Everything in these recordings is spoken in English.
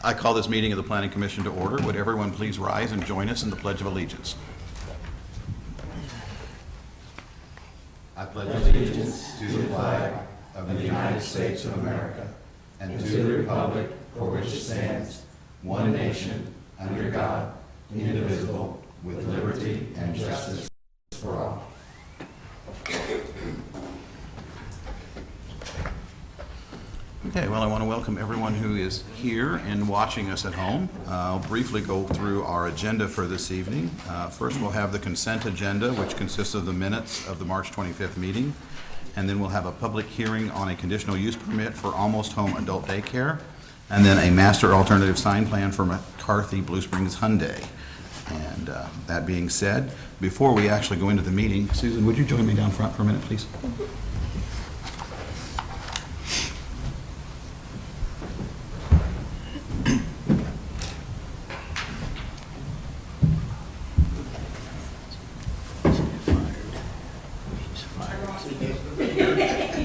I call this meeting of the Planning Commission to order. Would everyone please rise and join us in the Pledge of Allegiance? I pledge allegiance to the flag of the United States of America and to the republic for which it stands, one nation, under God, indivisible, with liberty and justice for all. Okay, well, I want to welcome everyone who is here and watching us at home. I'll briefly go through our agenda for this evening. First, we'll have the consent agenda, which consists of the minutes of the March 25th meeting. And then we'll have a public hearing on a conditional use permit for Almost Home Adult Daycare. And then a master alternative sign plan for McCarthy Blue Springs Hyundai. And that being said, before we actually go into the meeting, Susan, would you join me down front for a minute, please?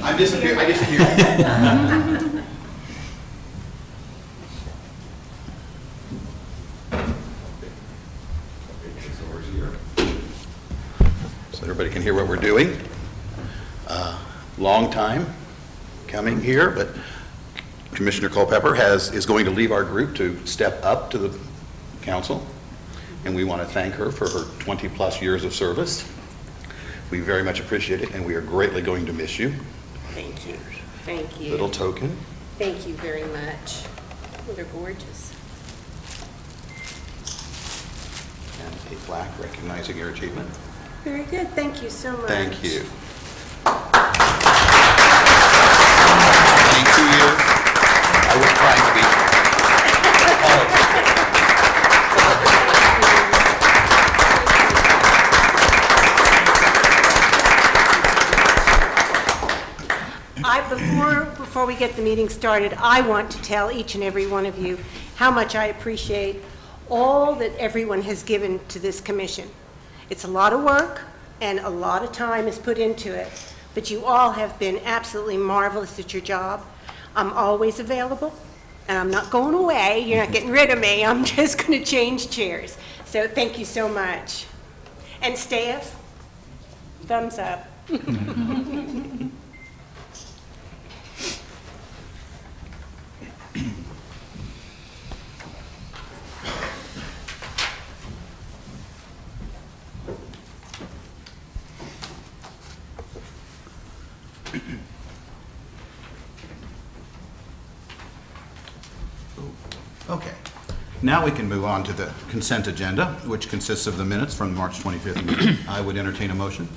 I disappeared. So everybody can hear what we're doing. Long time coming here, but Commissioner Culpepper is going to leave our group to step up to the council, and we want to thank her for her 20-plus years of service. We very much appreciate it, and we are greatly going to miss you. Thank you. Thank you. Little token. Thank you very much. Oh, they're gorgeous. And a plaque recognizing your achievement. Very good. Thank you so much. Thank you. 22 years. I was trying to be. Before we get the meeting started, I want to tell each and every one of you how much I appreciate all that everyone has given to this commission. It's a lot of work and a lot of time is put into it, but you all have been absolutely marvelous at your job. I'm always available, and I'm not going away. You're not getting rid of me. I'm just going to change chairs. So thank you so much. And staff, thumbs up. Okay. Now we can move on to the consent agenda, which consists of the minutes from the March 25th meeting. I would entertain a motion.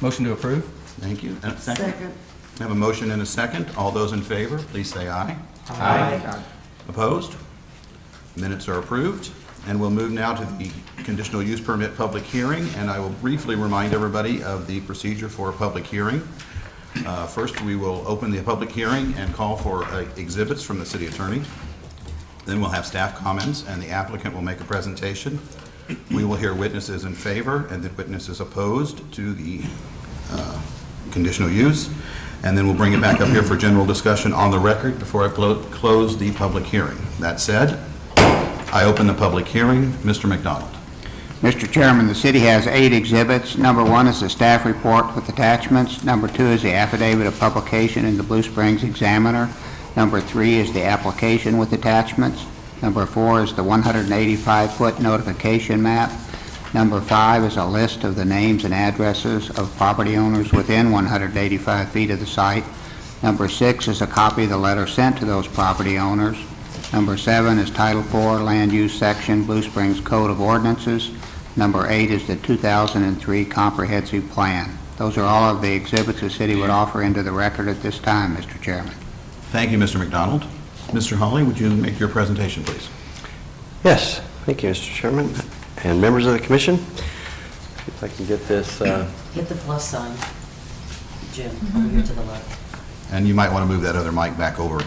Motion to approve. Thank you. And a second? I have a motion and a second. All those in favor, please say aye. Aye. Opposed? Minutes are approved. And we'll move now to the conditional use permit public hearing, and I will briefly remind everybody of the procedure for a public hearing. First, we will open the public hearing and call for exhibits from the city attorney. Then we'll have staff comments, and the applicant will make a presentation. We will hear witnesses in favor and then witnesses opposed to the conditional use. And then we'll bring it back up here for general discussion on the record before I close the public hearing. That said, I open the public hearing. Mr. McDonald. Mr. Chairman, the city has 8 exhibits. Number 1 is the staff report with attachments. Number 2 is the affidavit of publication in the Blue Springs Examiner. Number 3 is the application with attachments. Number 4 is the 185-foot notification map. Number 5 is a list of the names and addresses of property owners within 185 feet of the site. Number 6 is a copy of the letter sent to those property owners. Number 7 is Title 4 Land Use Section, Blue Springs Code of Ordinances. Number 8 is the 2003 Comprehensive Plan. Those are all of the exhibits the city would offer into the record at this time, Mr. Chairman. Thank you, Mr. McDonald. Mr. Hawley, would you make your presentation, please? Yes, thank you, Mr. Chairman, and members of the commission. If I can get this. Hit the plus sign, Jim, over here to the left. And you might want to move that other mic back over.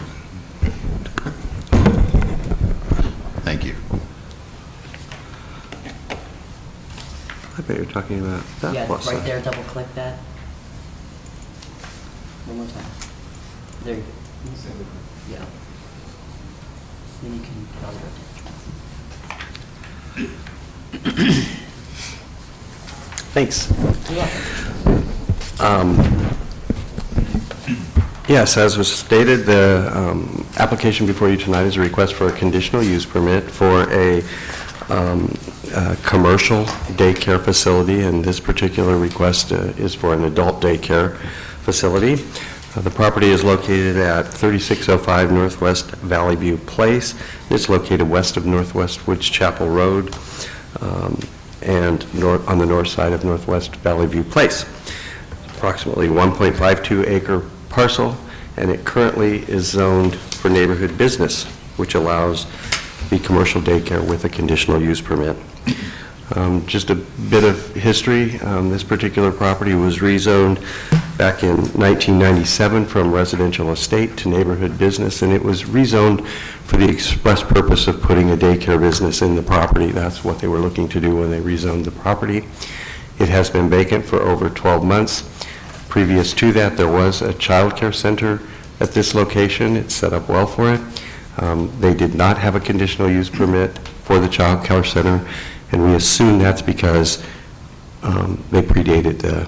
Thank you. I bet you're talking about that Yeah, plus right sign. there, double click that. One more time. There you go. Yeah. Then you can call your attention. Thanks. You're welcome. Yes, as was stated, the application before you tonight is a request for a conditional use permit for a commercial daycare facility, and this particular request is for an adult daycare facility. The property is located at 3605 Northwest Valley View Place. It's located west of Northwest Woods Chapel Road and on the north side of Northwest Valley View Place. Approximately 1.52 acre parcel, and it currently is zoned for neighborhood business, which allows the commercial daycare with a conditional use permit. Just a bit of history, this particular property was rezoned back in 1997 from residential estate to neighborhood business, and it was rezoned for the express purpose of putting a daycare business in the property. That's what they were looking to do when they rezoned the property. It has been vacant for over 12 months. Previous to that, there was a child care center at this location. It's set up well for it. They did not have a conditional use permit for the child care center, and we assume that's because they predated the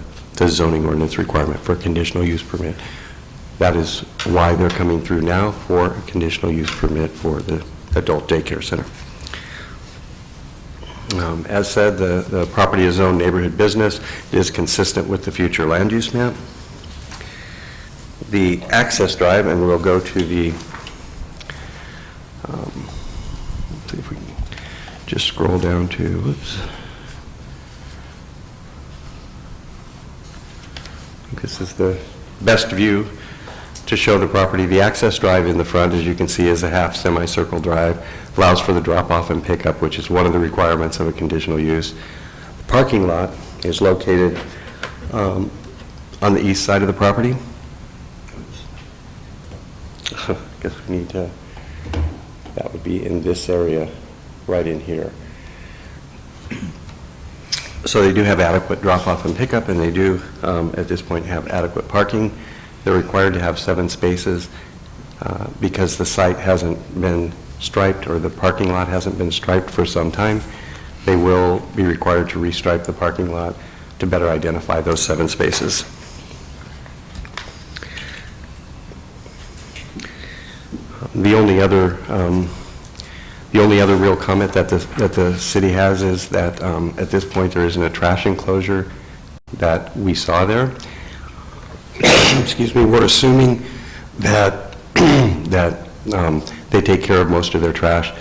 zoning ordinance requirement for a conditional use permit. That is why they're coming through now for a conditional use permit for the adult daycare center. As said, the property is zoned neighborhood business. It is consistent with the future land use map. The access drive, and we'll go to the, let's see if we can just scroll down to, whoops. This is the best view to show the property. The access drive in the front, as you can see, is a half semicircle drive. Allows for the drop-off and pickup, which is one of the requirements of a conditional use. The parking lot is located on the east side of the property. I guess we need to, that would be in this area, right in here. So they do have adequate drop-off and pickup, and they do, at this point, have adequate parking. They're required to have 7 spaces because the site hasn't been striped, or the parking lot hasn't been striped for some time. They will be required to restripe the parking lot to better identify those 7 spaces. The only other real comment that the city has is that at this point there isn't a trash enclosure that we saw there. Excuse me. We're assuming that they take care of most of their trash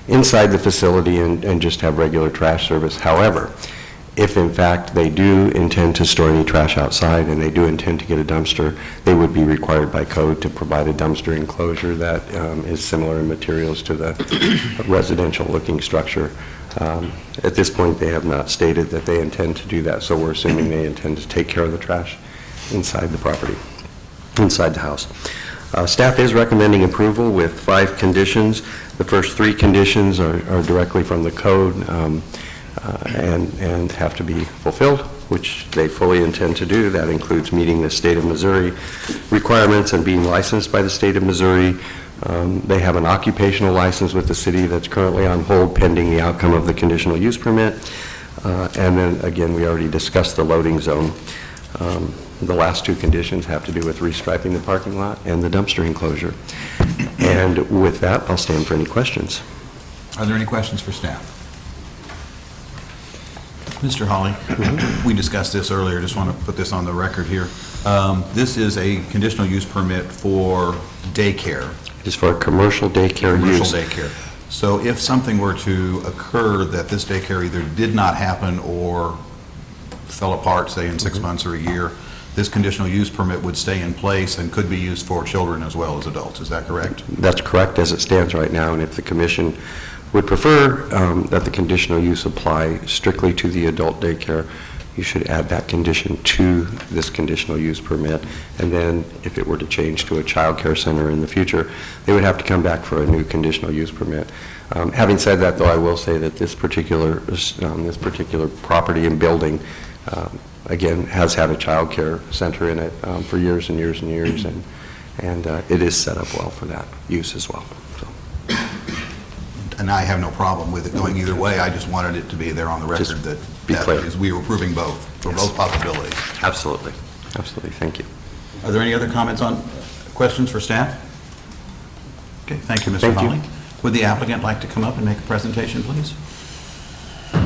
inside the facility and just have regular trash service. However, if in fact they do intend to store any trash outside and they do intend to get a dumpster, they would be required by code to provide a dumpster enclosure that is similar in materials to the residential looking structure. At this point, they have not stated that they intend to do that, so we're assuming they intend to take care of the trash inside the property, inside the house. Staff is recommending approval with 5 conditions. The first 3 conditions are directly from the code and have to be fulfilled, which they fully intend to do. That includes meeting the state of Missouri requirements and being licensed by the state of Missouri. They have an occupational license with the city that's currently on hold pending the outcome of the conditional use permit. And then again, we already discussed the loading zone. The last 2 conditions have to do with restriping the parking lot and the dumpster enclosure. And with that, I'll stand for any questions. Are there any questions for staff? Mr. Hawley, we discussed this earlier, just want to put this on the record here. This is a conditional use permit for daycare. It's for a commercial daycare use. Commercial daycare. So if something were to occur that this daycare either did not happen or fell apart, say in 6 months or a year, this conditional use permit would stay in place and could be used for children as well as adults. Is that correct? That's correct as it stands right now, and if the commission would prefer that the conditional use apply strictly to the adult daycare, you should add that condition to this conditional use permit, and then if it were to change to a child care center in the future, they would have to come back for a new conditional use permit. Having said that, though, I will say that this particular property and building again, has had a child care center in it for years and years and years, and it is set up well for that use as well. So, And I have no problem with it going either way. I just wanted it to be there on the record Just that be clear. we were approving both, for Yes. both possibilities. Absolutely. Absolutely. Thank you. Are there any other comments questions for staff? Okay, thank you, Mr. Thank you. Holly. Would the applicant like to come up and make a presentation, please?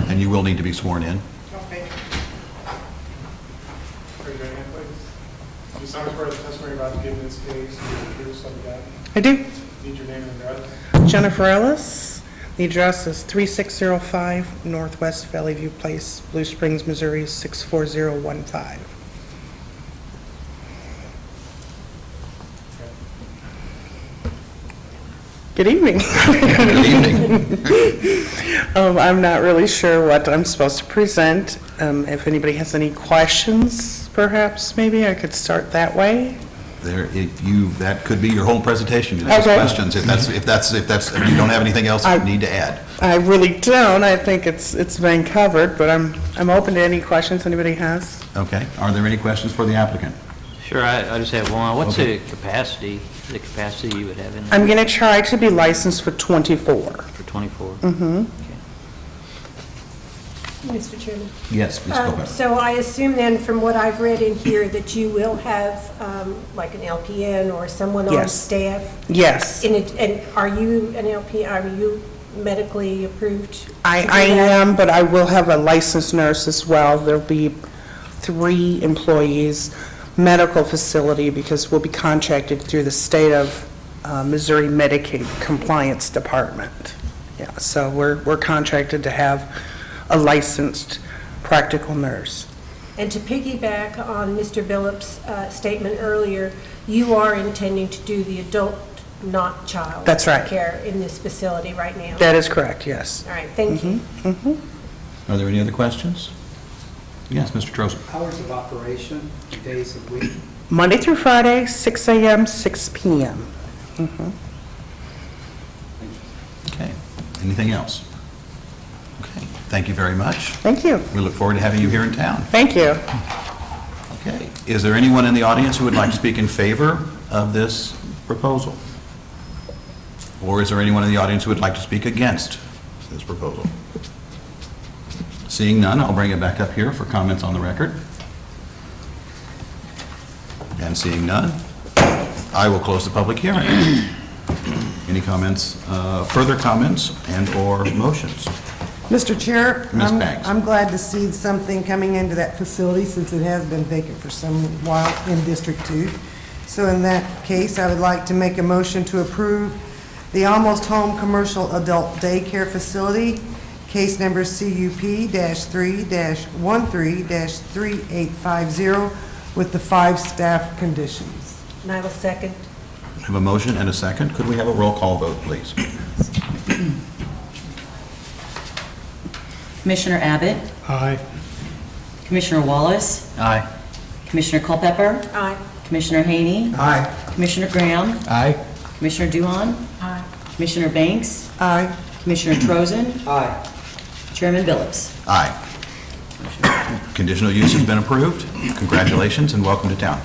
And you will need to be sworn in. Okay. Raise your hand, please. Do you solemnly swear that the testimony you're about to give in this case will be the truth, so help you God? I do. Need your name and address? Jennifer Ellis. The address is 3605 Northwest Valley View Place, Blue Springs, Missouri, 64015. Good evening. Good evening. I'm not really sure what I'm supposed to present. If anybody has any questions, perhaps, maybe I could start that way. That could be your whole presentation, just Okay. questions, if you don't have anything else you need to add. I really don't. I think it's been covered, but I'm open to any questions anybody has. Okay, are there any questions for the applicant? Sure, I just have one. What's Okay. the capacity you would have in there I'm going to try to be licensed for 24. for 24? Mm-hmm. Mr. Chairman. Yes, Ms. Copeland. So I assume then, from what I've read in here, that you will have like an LPN or someone on Yes. staff? Yes, And are you an LPN, are you medically approved? to I do that? am, but I will have a licensed nurse as well. There'll be 3 employees, medical facility, because we'll be contracted through the state of Missouri Medicaid Compliance Department. Yeah, so we're contracted to have a licensed practical nurse. And to piggyback on Mr. Billups' statement earlier, you are intending to do the adult, not child. That's right. Care in this facility right now? That is correct, yes. All right, thank you. Are there any other questions? Yes, Mr. Trozer. Hours of operation, days of week? Monday through Friday, 6 a.m., 6 p.m. Okay, anything else? Okay, thank you very much. Thank you. We look forward to having you here in town. Thank you. Okay, is there anyone in the audience who would like to speak in favor of this proposal? Or is there anyone in the audience who would like to speak against this proposal? Seeing none, I'll bring it back up here for comments on the record. And seeing none, I will close the public hearing. Any comments, further comments and/or motions? Mr. Chair, Ms. Banks. I'm glad to see something coming into that facility since it has been vacant for some while in District 2. So in that case, I would like to make a motion to approve the Almost Home Commercial Adult Daycare Facility, case number CUP-3-13-3850, with the 5 staff conditions. And I will second. We have a motion and a second. Could we have a roll call vote, please? Commissioner Abbott? Aye. Commissioner Wallace? Aye. Commissioner Culpepper? Aye. Commissioner Haney? Aye. Commissioner Graham? Aye. Commissioner Duhon? Aye. Commissioner Banks? Aye. Commissioner Trozen? Aye. Chairman Billups? Aye. Conditional use has been approved. Congratulations and welcome to town.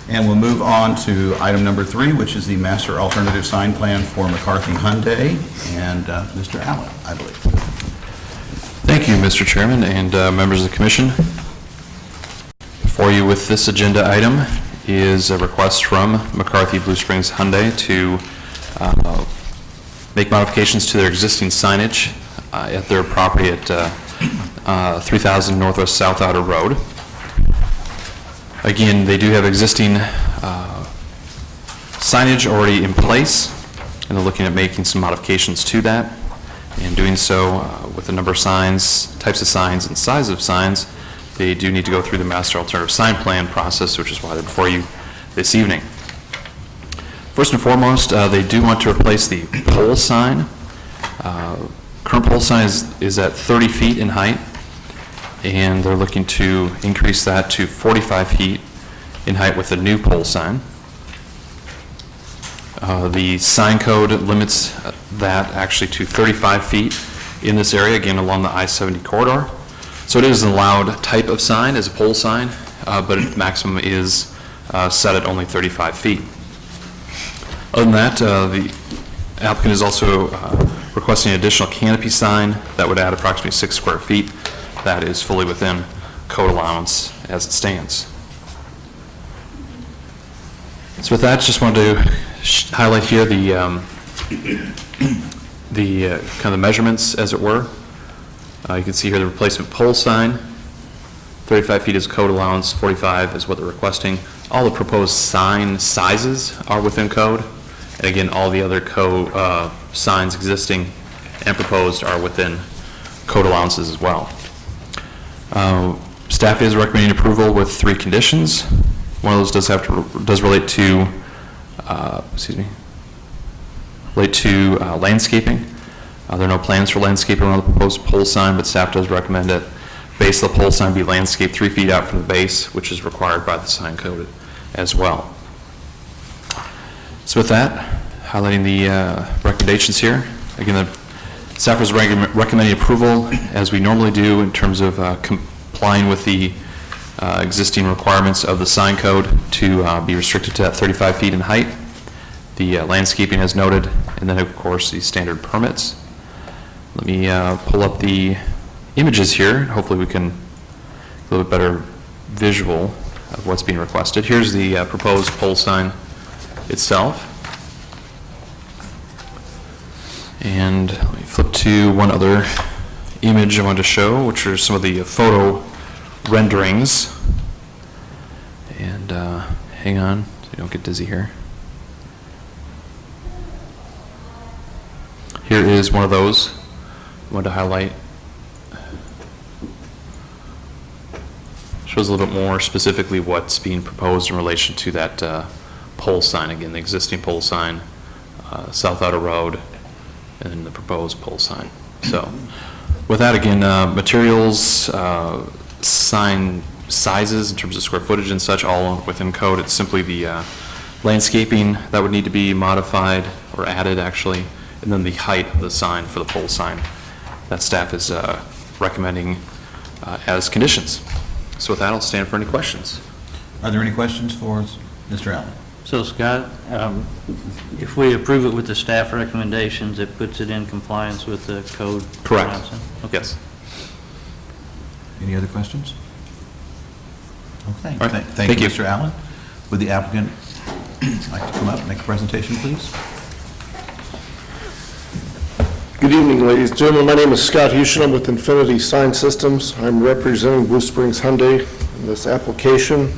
And we'll move on to item number 3, which is the master alternative sign plan for McCarthy Hyundai, and Mr. Allen, I believe. Thank you, Mr. Chairman and members of the commission. Before you with this agenda item is a request from McCarthy Blue Springs Hyundai to make modifications to their existing signage at their property at 3000 Northwest South Outer Road. Again, they do have existing signage already in place, and they're looking at making some modifications to that. And doing so with the number of signs, types of signs, and size of signs, they do need to go through the master alternative sign plan process, which is why they're before you this evening. First and foremost, they do want to replace the pole sign. Current pole sign is at 30 feet in height, and they're looking to increase that to 45 feet in height with the new pole sign. The sign code limits that actually to 35 feet in this area, again along the I-70 corridor. So it is an allowed type of sign as a pole sign, but its maximum is set at only 35 feet. Other than that, the applicant is also requesting an additional canopy sign that would add approximately 6 square feet. That is fully within code allowance as it stands. So with that, just wanted to highlight here the kind of the measurements, as it were. You can see here the replacement pole sign, 35 feet is code allowance, 45 is what they're requesting. All the proposed sign sizes are within code. And again, all the other signs existing and proposed are within code allowances as well. Staff is recommending approval with 3 conditions. One of those does relate to landscaping. There are no plans for landscaping around the proposed pole sign, but staff does recommend that base of the pole sign be landscaped 3 feet out from the base, which is required by the sign code as well. So with that, highlighting the recommendations here. Again, the staff is recommending approval, as we normally do, in terms of complying with the existing requirements of the sign code to be restricted to that 35 feet in height. The landscaping as noted, and then of course the standard permits. Let me pull up the images here. Hopefully we can get a little bit better visual of what's being requested. Here's the proposed pole sign itself. And let me flip to one other image I wanted to show, which are some of the photo renderings. And hang on, so you don't get dizzy here. Here is one of those I wanted to highlight. Shows a little bit more specifically what's being proposed in relation to that pole sign. Again, the existing pole sign, South Outer Road, and then the proposed pole sign. So with that, again, materials, sign sizes in terms of square footage and such, all within code. It's simply the landscaping that would need to be modified or added, actually, and then the height of the sign for the pole sign that staff is recommending as conditions. So with that, I'll stand for any questions. Are there any questions for Mr. Allen? So Scott, if we approve it with the staff recommendations, it puts it in compliance with the code? Correct. Okay. Yes. Any other questions? Okay. All right. Thank you, you. Mr. Allen. Would the applicant like to come up and make a presentation, please? Good evening, ladies and gentlemen. My name is Scott Huschen. I'm with Infinity Sign Systems. I'm representing Blue Springs Hyundai in this application.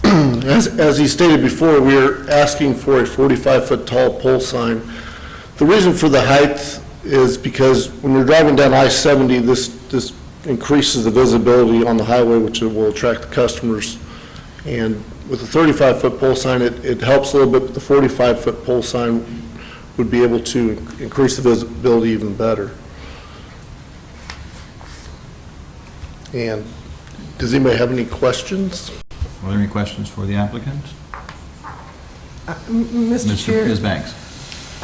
As he stated before, we are asking for a 45-foot tall pole sign. The reason for the height is because when you're driving down I-70, this increases the visibility on the highway, which will attract the customers. And with a 35-foot pole sign, it helps a little bit, but the 45-foot pole sign would be able to increase the visibility even better. And does anybody have any questions? Are there any questions for the applicant? Mr. Chair, Ms. Banks?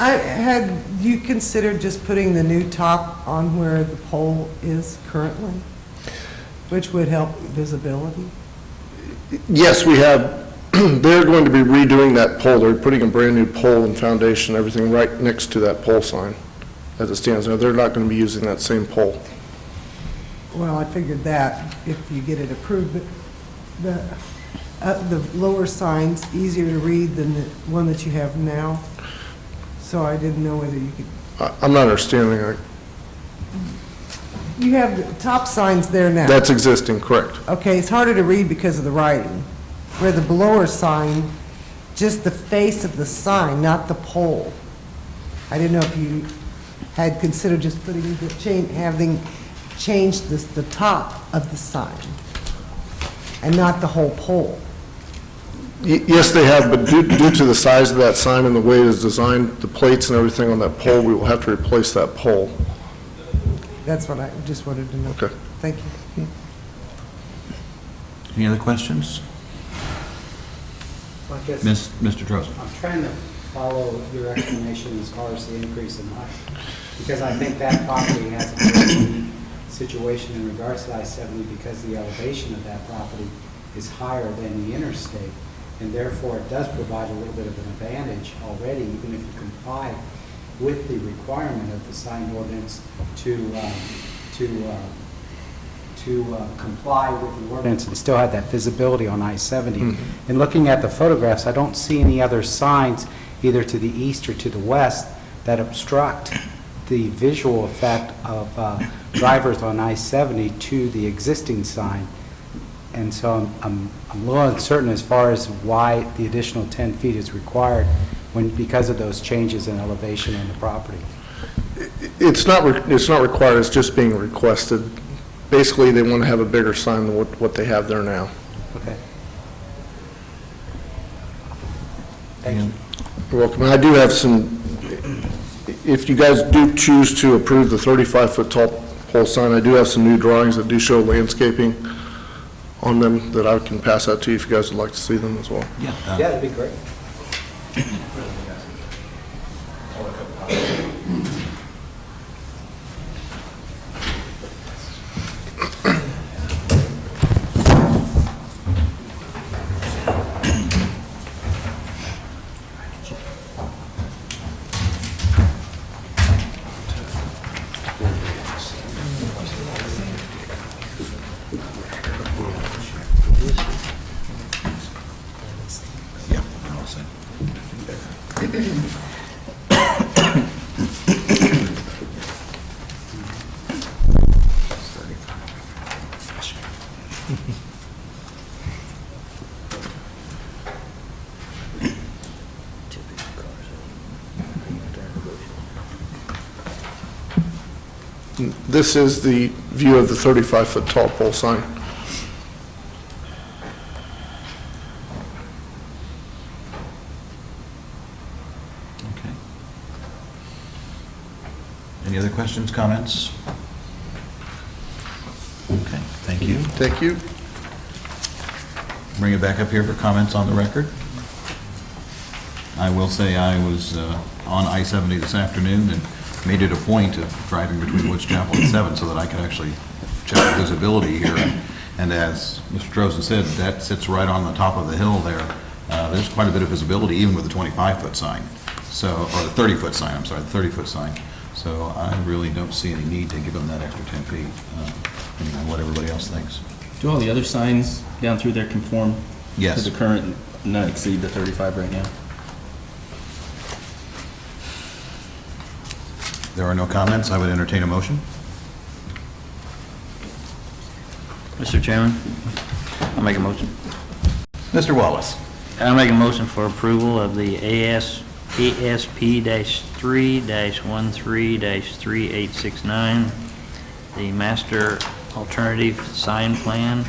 had you considered just putting the new top on where the pole is currently, which would help visibility? Yes, we have. They're going to be redoing that pole. They're putting a brand-new pole and foundation, everything right next to that pole sign as it stands now. They're not going to be using that same pole. Well, I figured that if you get it approved, but the lower sign's easier to read than the one that you have now. So I didn't know whether you could. I'm not understanding. You have the top signs there now. That's existing, correct. Okay, it's harder to read because of the writing. Where the blower sign, just the face of the sign, not the pole. I didn't know if you had considered just putting having changed the top of the sign and not the whole pole. Yes, they have, but due to the size of that sign and the way it is designed, the plates and everything on that pole, we will have to replace that pole. That's what I just wanted to know. Okay. Thank you. Any other questions? I guess Mr. Drozen? I'm trying to follow your explanation as far as the increase in height, because I think that property has a very situation in regards to I-70 because the elevation of that property is higher than the interstate, and therefore it does provide a little bit of an advantage already, even if you comply with the requirement of the sign ordinance to comply with the ordinance and still have that visibility on I-70. And looking at the photographs, I don't see any other signs either to the east or to the west that obstruct the visual effect of drivers on I-70 to the existing sign. And so I'm a little uncertain as far as why the additional 10 feet is required because of those changes in elevation on the property. It's not required, it's just being requested. Basically, they want to have a bigger sign than what they have there now. Okay. You're welcome. And I do have some, if you guys do choose to approve the 35-foot tall pole sign, I do have some new drawings that do show landscaping on them that I can pass out to you if you guys would like to see them as well. Yeah. Yeah, that'd be great. This is the view of the 35-foot tall pole sign. Okay. Any other questions, comments? Okay, thank you. Thank you. Bring it back up here for comments on the record. I will say I was on I-70 this afternoon and made it a point of driving between Woods Chapel and 7 so that I could actually check the visibility here. And as Mr. Drozen said, that sits right on the top of the hill there. There's quite a bit of visibility even with the 25-foot sign, so, or the 30-foot sign, I'm sorry, the 30-foot sign. So I really don't see any need to give them that extra 10 feet, depending on what everybody else thinks. Do all the other signs down through there conform Yes. to the current, not exceed the 35 right now? There are no comments. I would entertain a motion. Mr. Chairman, I'll make a motion. Mr. Wallace. I'll make a motion for approval of the ASP-3-13-3869, the master alternative sign plan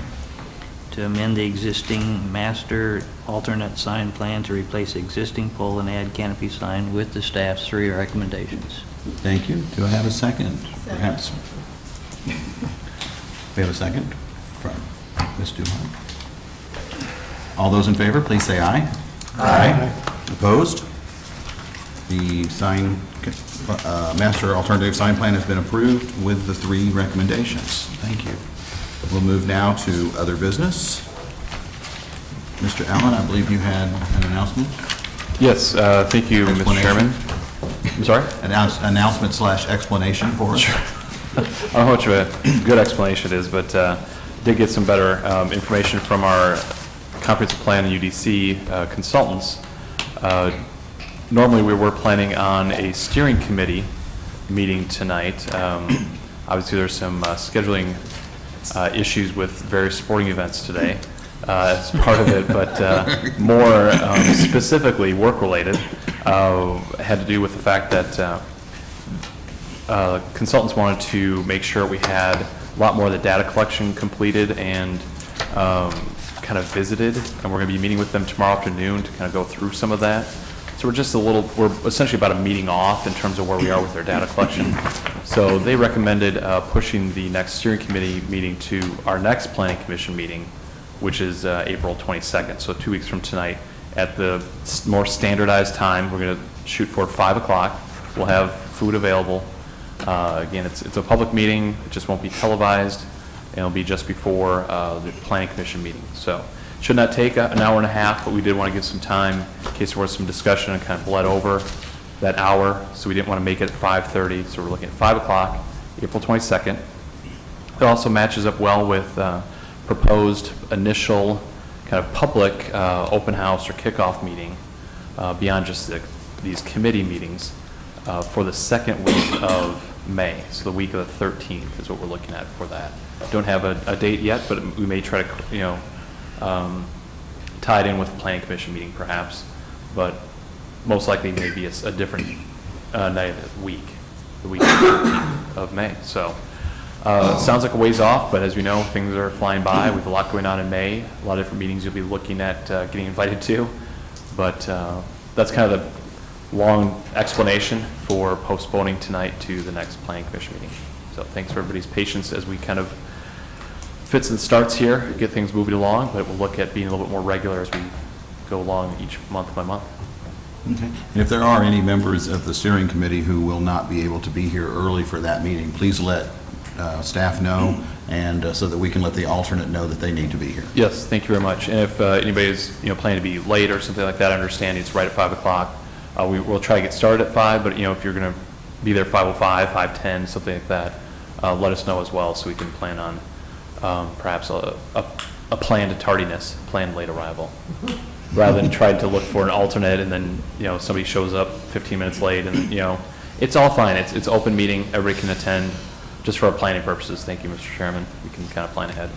to amend the existing master alternate sign plan to replace existing pole and add canopy sign with the staff's 3 recommendations. Thank you. Do I have a second? Perhaps. We have a second from Ms. Duhon. All those in favor, please say aye. Aye. Opposed? The sign, master alternative sign plan has been approved with the 3 recommendations. Thank you. We'll move now to other business. Mr. Allen, I believe you had an announcement? Yes, thank you, Mr. Chairman. I'm sorry? Announcement / explanation for us. Sure. I don't know how much of a good explanation it is, but did get some better information from our comprehensive plan and UDC consultants. Normally, we were planning on a steering committee meeting tonight. Obviously, there's some scheduling issues with various sporting events today as part of it, but more specifically work-related had to do with the fact that consultants wanted to make sure we had a lot more of the data collection completed and kind of visited, and we're going to be meeting with them tomorrow afternoon to kind of go through some of that. So we're essentially about a meeting off in terms of where we are with their data collection. So they recommended pushing the next steering committee meeting to our next planning commission meeting, which is April 22nd, so 2 weeks from tonight, at the more standardized time. We're going to shoot for 5 o'clock. We'll have food available. Again, it's a public meeting, it just won't be televised, and it'll be just before the Planning Commission meeting. So, should not take an hour and a half, but we did want to give some time in case there was some discussion and kind of bled over that hour, so we didn't want to make it at 5:30, so we're looking at 5 o'clock, April 22nd. It also matches up well with proposed initial kind of public open house or kickoff meeting beyond just these committee meetings for the second week of May. So the week of the 13th is what we're looking at for that. Don't have a date yet, but we may try to, tie it in with the Planning Commission meeting perhaps, but most likely maybe it's a different night of the week of May. So sounds like a ways off, but as we know, things are flying by. We have a lot going on in May, a lot of different meetings you'll be looking at getting invited to, but that's kind of the long explanation for postponing tonight to the next Planning Commission meeting. So thanks for everybody's patience as we kind of fits and starts here, get things moving along, but we'll look at being a little bit more regular as we go along each month by month. Okay. And if there are any members of the steering committee who will not be able to be here early for that meeting, please let staff know, and so that we can let the alternate know that they need to be here. Yes, thank you very much. And if anybody's planning to be late or something like that, I understand it's right at 5 o'clock. We'll try to get started at 5, but if you're going to be there 5:05, 5:10, something like that, let us know as well so we can plan on perhaps a planned tardiness, planned late arrival, rather than trying to look for an alternate and then somebody shows up 15 minutes late and it's all fine. It's open meeting, everybody can attend. Just for our planning purposes, thank you, Mr. Chairman. We can kind of plan ahead.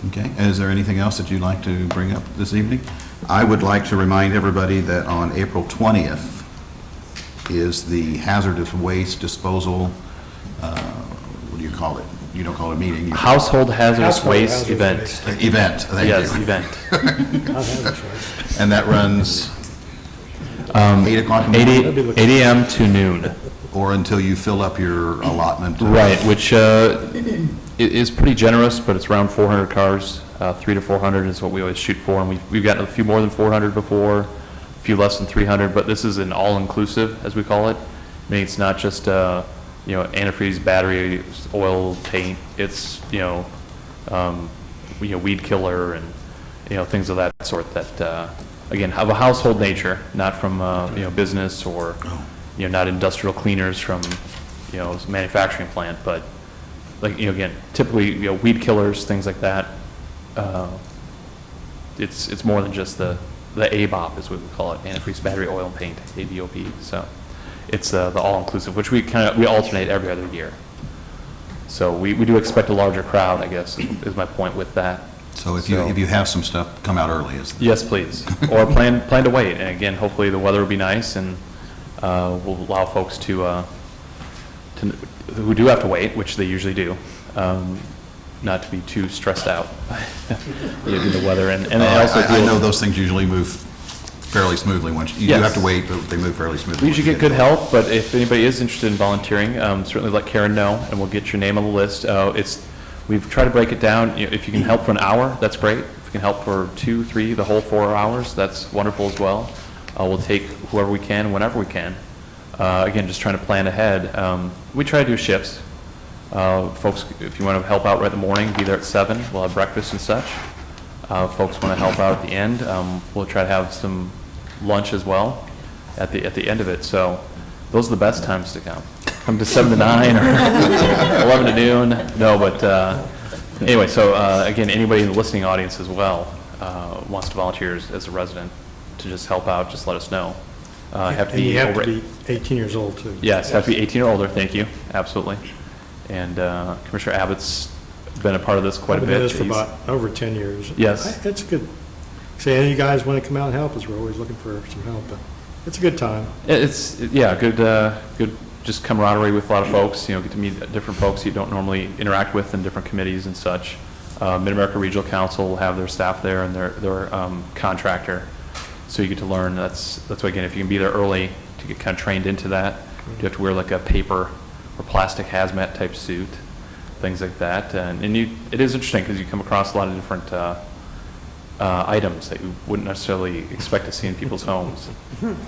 Okay. Is there anything else that you'd like to bring up this evening? I would like to remind everybody that on April 20th is the hazardous waste disposal, what do you call it? You don't call it a meeting. Household hazardous waste event. Event, thank you. Yes, event. And that runs 8 o'clock in the morning? 8 a.m. to noon. Or until you fill up your allotment. Right, which is pretty generous, but it's around 400 cars. 300 to 400 is what we always shoot for, and we've gotten a few more than 400 before, a few less than 300, but this is an all-inclusive, as we call it. I mean, it's not just antifreeze, battery, oil, paint. It's weed killer and things of that sort that again have a household nature, not from business or not industrial cleaners from manufacturing plant, but like again typically weed killers, things like that. It's more than just the ABOP is what we call it, antifreeze, battery, oil, and paint, ABOP. So it's the all-inclusive, which we alternate every other year. So we do expect a larger crowd, I guess, is my point with that. So if you have some stuff, come out early. Yes, please. Or plan to wait. And again, hopefully the weather will be nice and we'll allow folks to who do have to wait, which they usually do, not to be too stressed out in the weather. And also I know those things usually move fairly smoothly. Once you do have to wait, but they move fairly smoothly. We usually get good help, but if anybody is interested in volunteering, certainly let Karen know, and we'll get your name on the list. We've tried to break it down. If you can help for an hour, that's great. If you can help for 2, 3, the whole 4 hours, that's wonderful as well. We'll take whoever we can, whenever we can. Again, just trying to plan ahead. We try to do shifts. Folks, if you want to help out right in the morning, be there at 7. We'll have breakfast and such. Folks want to help out at the end, we'll try to have some lunch as well at the end of it. So those are the best times to come. Come to 7 to 9 or 11 to noon. No, but anyway, so again, anybody in the listening audience as well wants to volunteer as a resident to just help out, just let us know. Have to be 18 years old too. Yes, have to be 18 or older, thank you, absolutely. And Commissioner Abbott's been a part of this quite a bit. I've been doing this for about over 10 years. Yes. It's good. Say, any of you guys want to come out and help us, we're always looking for some help, but it's a good time. It's, yeah, good just camaraderie with a lot of folks, get to meet different folks you don't normally interact with in different committees and such. Mid-America Regional Council will have their staff there and their contractor, so you get to learn. That's why, again, if you can be there early to get kind of trained into that, you have to wear like a paper or plastic hazmat type suit, things like that. And it is interesting because you come across a lot of different items that you wouldn't necessarily expect to see in people's homes.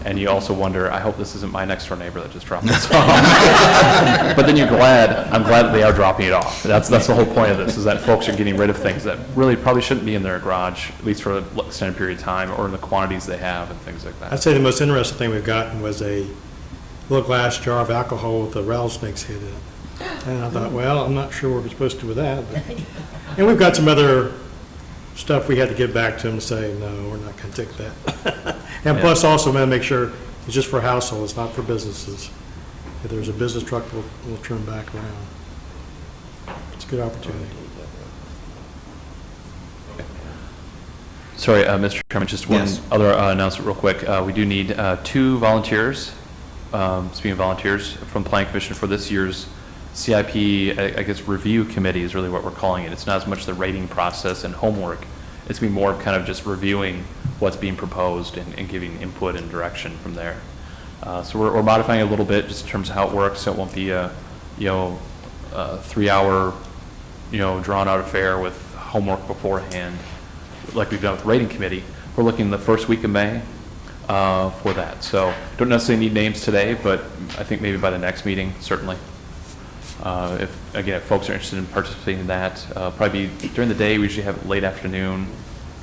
And you also wonder, I hope this isn't my next door neighbor that just dropped this off. But then I'm glad that they are dropping it off. That's the whole point of this, is that folks are getting rid of things that really probably shouldn't be in their garage, at least for an extended period of time, or in the quantities they have and things like that. I'd say the most interesting thing we've gotten was a little glass jar of alcohol with the rattlesnakes hid in it. And I thought, well, I'm not sure what we're supposed to do with that. But, and we've got some other stuff we had to give back to them to say, no, we're not going to take that. And plus also, I'm going to make sure it's just for households, not for businesses. If there's a business truck, we'll turn back around. It's a good opportunity. Sorry, Mr. Chairman, just one Yes. other announcement real quick. We do need 2 volunteers, speaking of volunteers, from Planning Commission for this year's CIP, I guess, review committee is really what we're calling it. It's not as much the rating process and homework. It's going to be more of kind of just reviewing what's being proposed and giving input and direction from there. So we're modifying it a little bit just in terms of how it works, so it won't be a 3-hour, drawn-out affair with homework beforehand, like we've done with the rating committee. We're looking the first week of May for that. So don't necessarily need names today, but I think maybe by the next meeting, certainly. If folks are interested in participating in that, probably be during the day. We usually have it late afternoon,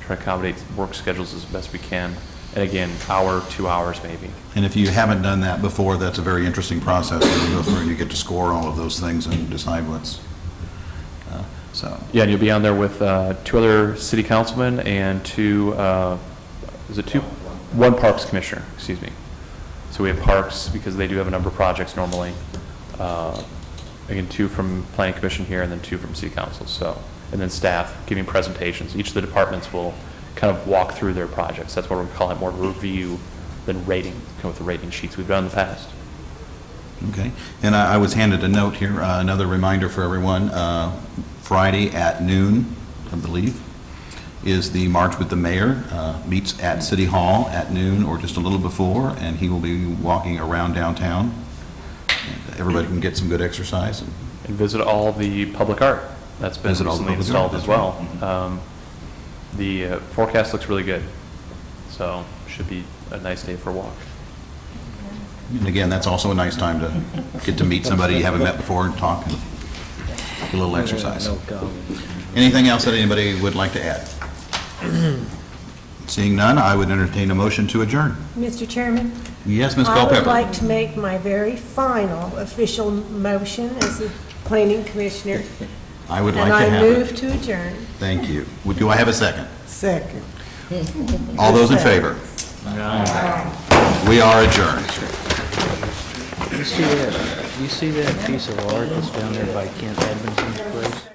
try to accommodate work schedules as best we can. And again, hour, 2 hours maybe. And if you haven't done that before, that's a very interesting process. You go through and you get to score all of those things and decide what's, so. Yeah, and you'll be on there with 2 other city councilmen and 1 parks commissioner, excuse me. So we have parks because they do have a number of projects normally. Again, 2 from planning commission here and then 2 from city council. So, and then staff giving presentations. Each of the departments will kind of walk through their projects. That's what we call it, more review than rating, with the rating sheets we've done in the past. Okay. And I was handed a note here, another reminder for everyone. Friday at noon, I believe, is the March with the Mayor. Meets at City Hall at noon or just a little before, and he will be walking around downtown. And everybody can get some good exercise. And visit all the public art that's been recently installed as well. The forecast looks really good, so should be a nice day for a walk. And again, that's also a nice time to get to meet somebody you haven't met before and talk and get a little exercise. Anything else that anybody would like to add? Seeing none, I would entertain a motion to adjourn. Mr. Chairman? Yes, Ms. I Culpepper. would like to make my very final official motion as a planning commissioner. I would like to And have I it. move to adjourn. Thank you. Do I have a second? Second. All those in favor? We are adjourned. You see that piece of art that's down there by Kent Edmondson's place?